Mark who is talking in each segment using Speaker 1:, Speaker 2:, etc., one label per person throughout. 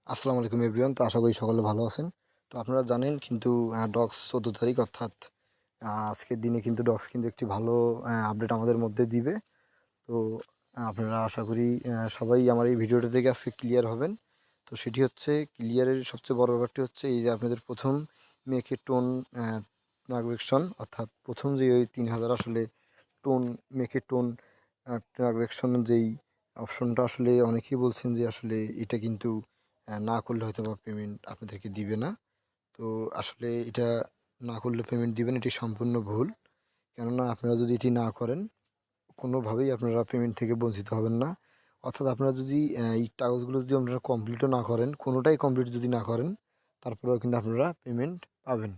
Speaker 1: আসসালামু আলাইকুম এভরিওয়ান। তো আশা করি সকলে ভালো আছেন। তো আপনারা জানেন কিন্তু ডক্স 14 তারিখ অর্থাৎ আজকের দিনে কিন্তু ডক্স কিন্তু একটি ভালো আপডেট আমাদের মধ্যে দিবে। তো আপনারা আশা করি সবাই আমার এই ভিডিওটা থেকে আজকে ক্লিয়ার হবেন। তো সেটি হচ্ছে ক্লিয়ারের সবচেয়ে বড় ব্যাপারটি হচ্ছে এই যে আপনাদের প্রথম মেকে টোন ট্রানজ্যাকশন অর্থাৎ প্রথম যে ওই 3000 আসলে টোন মেকে টোন ট্রানজ্যাকশন যেই অপশনটা আসলে অনেকেই বলছেন যে আসলে এটা কিন্তু না করলে হয়তো বা পেমেন্ট আপনাদেরকে দিবে না। তো আসলে এটা না করলে পেমেন্ট দিবেন এটি সম্পূর্ণ ভুল। কেননা আপনারা যদি এটি না করেন কোনোভাবেই আপনারা পেমেন্ট থেকে বঞ্চিত হবেন না। অর্থাৎ আপনারা যদি এই কাগজগুলো যদি আপনারা কমপ্লিটও না করেন, কোনোটাই কমপ্লিট যদি না করেন, তারপরেও কিন্তু আপনারা পেমেন্ট পাবেন।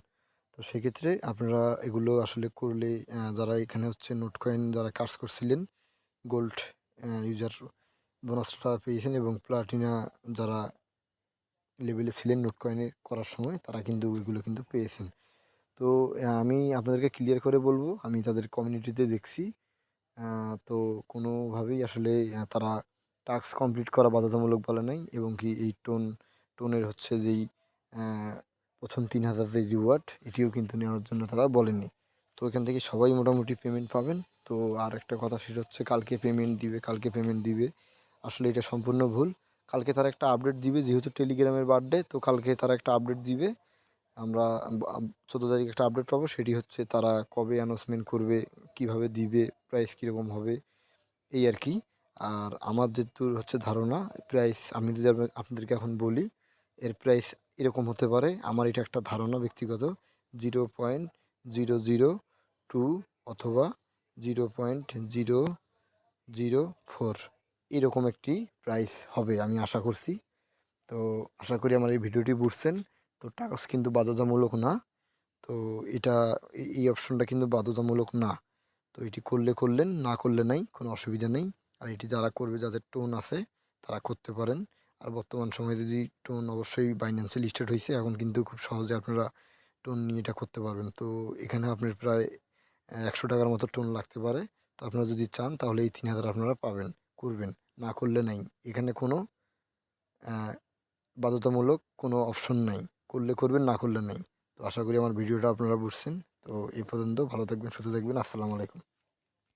Speaker 1: তো সেক্ষেত্রে আপনারা এগুলো আসলে করলে যারা এখানে হচ্ছে নোট কয়েন যারা কাজ করছিলেন, গোল্ড ইউজার বোনাসটা পেয়েছেন এবং প্লাটিনা যারা লেভেলে ছিলেন নোট কয়েনে করার সময় তারা কিন্তু ওইগুলো কিন্তু পেয়েছেন। তো আমি আপনাদেরকে ক্লিয়ার করে বলবো, আমি তাদের কমিউনিটিতে দেখছি তো কোনোভাবেই আসলে তারা টাস্ক কমপ্লিট করা বাধ্যতামূলক বলে নাই এবং কি এই টোনের হচ্ছে যেই আহ, প্রথম 3000 যে রিওয়ার্ড এটিও কিন্তু নেওয়ার জন্য তারা বলেনি। তো এখান থেকে সবাই মোটামুটি পেমেন্ট পাবেন। তো আর একটা কথা সেটা হচ্ছে কালকে পেমেন্ট দিবে আসলে এটা সম্পূর্ণ ভুল। কালকে তারা একটা আপডেট দিবে, যেহেতু টেলিগ্রামের বার্থডে তো কালকে তারা একটা আপডেট দিবে। আমরা 14 তারিখ একটা আপডেট পাবো, সেটি হচ্ছে তারা কবে অ্যানাউন্সমেন্ট করবে, কিভাবে দিবে, প্রাইস কীরকম হবে এই আর কি। আর আমার যেটুকু হচ্ছে ধারণা প্রাইস আমি যদি আপনাদেরকে এখন বলি, এর প্রাইস এরকম হতে পারে, আমার এটা একটা ধারণা ব্যক্তিগত 0.0002 অথবা 0.004 এরকম একটি প্রাইস হবে আমি আশা করছি। তো আশা করি আমার এই ভিডিওটি বুঝছেন। তো টাস্ক কিন্তু বাধ্যতামূলক না। তো এটা এই অপশনটা কিন্তু বাধ্যতামূলক না। তো এটি করলে করলেন, না করলে নাই, কোনো অসুবিধা নেই। আর এটি যারা করবে যাদের টোন আছে তারা করতে পারেন। আর বর্তমান সময়ে যদি টোন অবশ্যই বাইন্যান্সে লিস্টেড হয়েছে, এখন কিন্তু খুব সহজে আপনারা টোন নিয়ে এটা করতে পারবেন। তো এখানে আপনার প্রায় 100 টাকার মতো টোন লাগতে পারে। তো আপনারা যদি চান তাহলে এই 3000 আপনারা পাবেন, করবেন, না করলে নাই। এখানে কোনো আহ, বাধ্যতামূলক কোনো অপশন নাই, করলে করবেন, না করলে নাই। তো আশা করি আমার ভিডিওটা আপনারা বুঝছেন। তো এই পর্যন্ত, ভালো থাকবেন, সুস্থ থাকবেন, আসসালামু আলাইকুম।